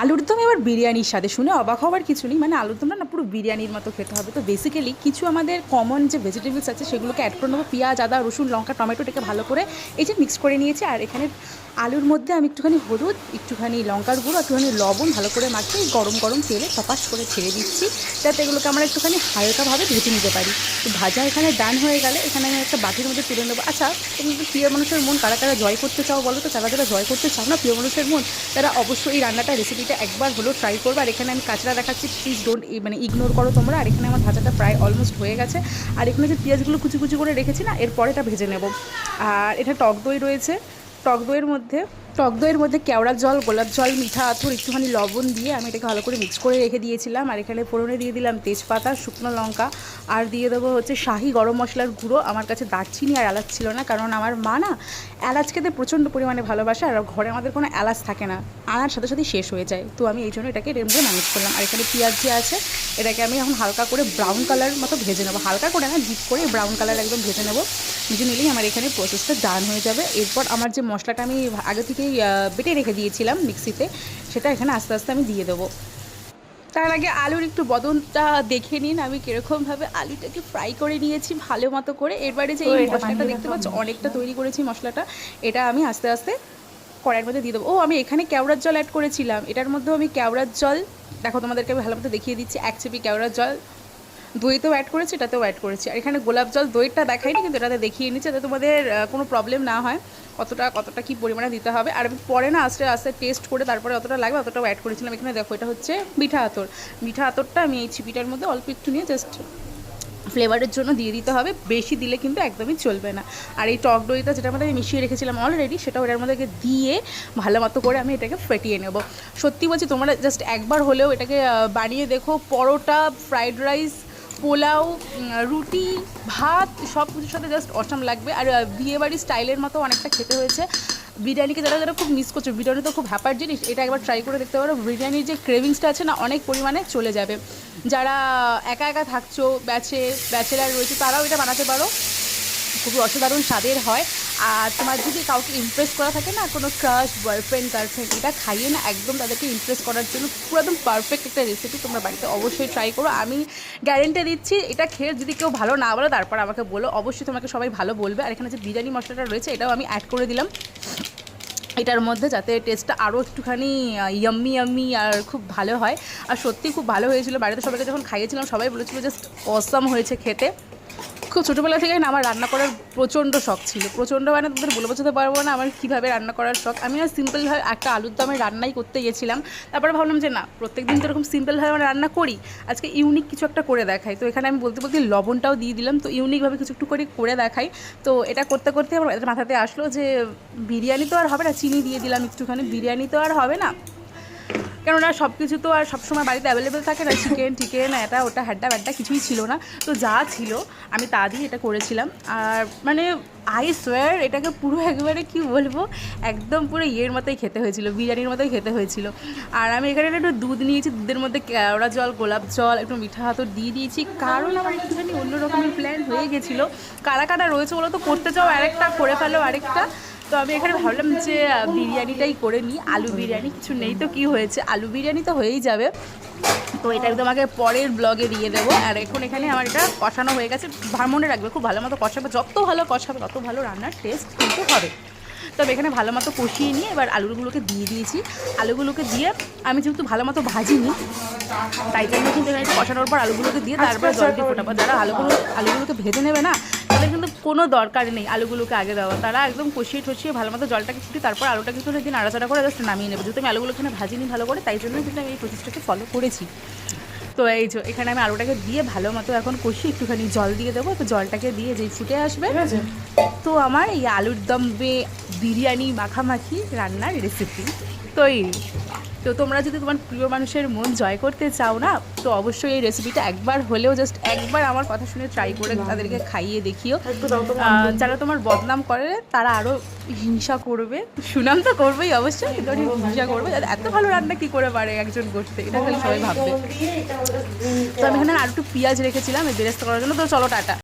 আলুর দম এবার বিরিয়ানির সাথে শুনে অবাক হওয়ার কিছু নেই, মানে আলুর দমটা না পুরো বিরিয়ানির মতো খেতে হবে। তো বেসিক্যালি কিছু আমাদের কমন যে ভেজিটেবলস আছে সেগুলোকে অ্যাড করে নেবো। পেঁয়াজ, আদা, রসুন, লঙ্কা, টমেটোটাকে ভালো করে এই যে মিক্স করে নিয়েছি। আর এখানে আলুর মধ্যে আমি একটুখানি হলুদ, একটুখানি লঙ্কার গুঁড়ো, একটুখানি লবণ ভালো করে মাখিয়ে গরম গরম তেলে টপাস করে ছেড়ে দিচ্ছি, যাতে এগুলোকে আমরা একটুখানি হালকাভাবে ভেজে নিতে পারি। তো ভাজা এখানে ডান হয়ে গেলে এখানে আমি একটা বাটির মধ্যে তুলে নেবো। আচ্ছা, তুমি তো প্রিয় মানুষের মন কারা কারা জয় করতে চাও বলো তো? যারা যারা জয় করতে চাও না প্রিয় মানুষের মন, তারা অবশ্যই এই রান্নাটা রেসিপিটা একবার হলেও ট্রাই করবে। আর এখানে আমি কাঁচড়া দেখাচ্ছি, প্লিজ ডোন্ট ইগনোর করো তোমরা। আর এখানে আমার ভাজাটা প্রায় অলমোস্ট হয়ে গেছে। আর এখানে যে পেঁয়াজগুলো কুচি কুচি করে রেখেছি না, এরপরে এটা ভেজে নেব। আর এটা টক দই রয়েছে, টক দইয়ের মধ্যে কেওড়ার জল, গোলাপ জল, মিঠা আতর, একটুখানি লবণ দিয়ে আমি এটাকে ভালো করে মিক্স করে রেখে দিয়েছিলাম। আর এখানে ফোড়নে দিয়ে দিলাম তেজপাতা, শুকনো লঙ্কা, আর দিয়ে দেবো হচ্ছে শাহি গরম মশলার গুঁড়ো। আমার কাছে দারচিনি আর এলাচ ছিল না, কারণ আমার মা না এলাচ খেতে প্রচণ্ড পরিমাণে ভালোবাসে, আর ঘরে আমাদের কোনো এলাচ থাকে না, আনার সাথে সাথে শেষ হয়ে যায়। তো আমি এই জন্য এটাকে রেমে ম্যানেজ করলাম। আর এখানে পেঁয়াজ যে আছে এটাকে আমি এখন হালকা করে ব্রাউন কালার মতো ভেজে নেবো, হালকা করে না, ডিপ করে ব্রাউন কালার একদম ভেজে নেবো। ভেজে নিলেই আমার এখানে প্রসেসটা ডান হয়ে যাবে। এরপর আমার যে মশলাটা আমি আগে থেকেই বেটে রেখে দিয়েছিলাম মিক্সিতে, সেটা এখানে আস্তে আস্তে আমি দিয়ে দেবো। তার আগে আলুর একটু বদনটা দেখে নিন, আমি কীরকমভাবে আলুটাকে ফ্রাই করে নিয়েছি ভালো মতো করে। এরবারে যে এই মশলাটা দেখতে পাচ্ছ অনেকটা তৈরি করেছি মশলাটা, এটা আমি আস্তে আস্তে কড়াইয়ের মধ্যে দিয়ে দেবো। ও, আমি এখানে কেওড়ার জল অ্যাড করেছিলাম, এটার মধ্যেও আমি কেওড়ার জল, দেখো তোমাদেরকে আমি ভালো মতো দেখিয়ে দিচ্ছি, 1 চিপি কেওড়ার জল, দইতেও অ্যাড করেছি, এটাতেও অ্যাড করেছি। আর এখানে গোলাপ জল, দইটা দেখাইনি কিন্তু এটাতে দেখিয়ে নিচ্ছি, যাতে তোমাদের কোনো প্রবলেম না হয় কতটা কী পরিমাণে দিতে হবে। আর আমি পরে না আস্তে আস্তে টেস্ট করে তারপরে অতটা লাগবে অতটাও অ্যাড করেছিলাম। এখানে দেখো এটা হচ্ছে মিঠা আতর, মিঠা আতরটা আমি এই চিপিটার মধ্যে অল্প একটু নিয়ে জাস্ট ফ্লেভারের জন্য দিয়ে দিতে হবে, বেশি দিলে কিন্তু একদমই চলবে না। আর এই টক দইটা যেটার মধ্যে আমি মিশিয়ে রেখেছিলাম অলরেডি, সেটা ওটার মধ্যে দিয়ে ভালো মতো করে আমি এটাকে ফেটিয়ে নেব। সত্যি বলছি, তোমরা জাস্ট একবার হলেও এটাকে বানিয়ে দেখো। পরোটা, ফ্রাইড রাইস, পোলাও, রুটি, ভাত সব কিছুর সাথে জাস্ট অসাম লাগবে। আর বিয়েবাড়ির স্টাইলের মতো অনেকটা খেতে হয়েছে। বিরিয়ানিকে যারা যারা খুব মিস করছো, বিরিয়ানি তো খুব হ্যাপার জিনিস, এটা একবার ট্রাই করে দেখতে পারো। বিরিয়ানির যে ক্রেভিংসটা আছে না, অনেক পরিমাণে চলে যাবে। যারা একা একা থাকছো, ব্যাচেলার রয়েছে, তারাও এটা বানাতে পারো, খুবই অসাধারণ স্বাদের হয়। আর তোমার যদি কাউকে ইমপ্রেস করা থাকে না, কোনো ক্রাশ, বয়ফ্রেন্ড, গার্লফ্রেন্ড, এটা খাইয়ে না একদম তাদেরকে ইমপ্রেস করার জন্য পুরো একদম পারফেক্ট একটা রেসিপি। তোমরা বাড়িতে অবশ্যই ট্রাই করো, আমি গ্যারেন্টি দিচ্ছি। এটা খেয়ে যদি কেউ ভালো না বলো তারপর আমাকে বলো, অবশ্যই তোমাকে সবাই ভালো বলবে। আর এখানে যে বিরিয়ানি মশলাটা রয়েছে এটাও আমি অ্যাড করে দিলাম এটার মধ্যে, যাতে টেস্টটা আরও একটুখানি ইয়াম্মি আর খুব ভালো হয়। আর সত্যিই খুব ভালো হয়েছিল, বাড়িতে সবাইকে যখন খাইয়েছিলাম সবাই বলেছিল জাস্ট অসাম হয়েছে খেতে। খুব ছোটোবেলা থেকে না আমার রান্না করার প্রচণ্ড শখ ছিল, প্রচণ্ড, মানে তোদের বলে বোঝাতে পারবো না আমার কীভাবে রান্না করার শখ। আমি না সিম্পলভাবে একটা আলুর দমে রান্নাই করতে গেছিলাম, তারপরে ভাবলাম যে না, প্রত্যেকদিন তো এরকম সিম্পলভাবে আমরা রান্না করি, আজকে ইউনিক কিছু একটা করে দেখাই। তো এখানে আমি বলতে বলতে লবণটাও দিয়ে দিলাম, তো ইউনিকভাবে কিছু একটু করে দেখাই। তো এটা করতে করতে আমার মাথাতে আসলো যে বিরিয়ানি তো আর হবে না, চিনি দিয়ে দিলাম একটুখানি, বিরিয়ানি তো আর হবে না, কেননা সব কিছু তো আর সবসময় বাড়িতে অ্যাভেলেবেল থাকে না, চিকেন এটা ওটা হ্যাড্ডা ব্যাড্ডা কিছুই ছিল না। তো যা ছিল আমি তা দিয়ে এটা করেছিলাম। আর মানে আই সোয়ার এটাকে পুরো একেবারে কী বলবো, একদম পুরো ইয়ের মতোই খেতে হয়েছিল, বিরিয়ানির মতোই খেতে হয়েছিল। আর আমি এখানে একটু দুধ নিয়েছি, দুধের মধ্যে কেওড়া জল, গোলাপ জল, একটু মিঠা আতর দিয়ে দিয়েছি, কারণ আমার একটুখানি অন্য রকমের প্ল্যান হয়ে গেছিলো। কারা কারা রয়েছে বলো তো, করতে চাও আরেকটা, করে ফেলো আরেকটা। তো আমি এখানে ভাবলাম যে বিরিয়ানিটাই করে নিই, আলু বিরিয়ানি, কিছু নেই তো কী হয়েছে, আলু বিরিয়ানি তো হয়েই যাবে। তো এটা তোমাকে পরের ব্লগে দিয়ে দেবো। আর এখন এখানে আমার এটা কষানো হয়ে গেছে, মনে রাখবে খুব ভালো মতো কষাবে, যত ভালো কষাবে তত ভালো রান্নার টেস্ট কিন্তু হবে। তবে এখানে ভালো মতো কষিয়ে নিয়ে এবার আলুগুলোকে দিয়ে দিয়েছি। আলুগুলোকে দিয়ে আমি যেহেতু ভালো মতো ভাজিনি, তাই জন্য কিন্তু এখানে কষানোর পর আলুগুলোকে দিয়ে তারপরে জল দিয়ে ফোটাবো। যারা আলুগুলোকে ভেজে নেবে না, তাদের কিন্তু কোনো দরকার নেই আলুগুলোকে আগে দেওয়া, তারা একদম কষিয়ে ভালো মতো জলটাকে ফুটিয়ে তারপর আলুটা কিন্তু দিন নাড়াচাড়া করে জাস্ট নামিয়ে নেবে। যেহেতু আমি আলুগুলো এখানে ভাজিনি ভালো করে, তাই জন্য কিন্তু আমি এই প্রসেসটাকে ফলো করেছি। তো এই যে এখানে আমি আলুটাকে দিয়ে ভালো মতো এখন কষি, একটুখানি জল দিয়ে দেবো। তো জলটাকে দিয়ে যেই ফুটে আসবে, তো আমার এই আলুর দম বিরিয়ানি মাখামাখি রান্নার রেসিপি তৈরি। তো তোমরা যদি তোমার প্রিয় মানুষের মন জয় করতে চাও না, তো অবশ্যই এই রেসিপিটা একবার হলেও জাস্ট একবার আমার কথা শুনে ট্রাই করে তাদেরকে খাইয়ে দেখিও। যারা তোমার বদনাম করে তারা আরও হিংসা করবে, সুনাম তো করবেই অবশ্যই, কিন্তু হিংসা করবে, এত ভালো রান্না কী করে পারে একজন করতে, এটা খালি সবাই ভাববে। তো আমি এখানে আর একটু পেঁয়াজ রেখেছিলাম এই বেরেস্তা করার জন্য। তো চলো টাটা।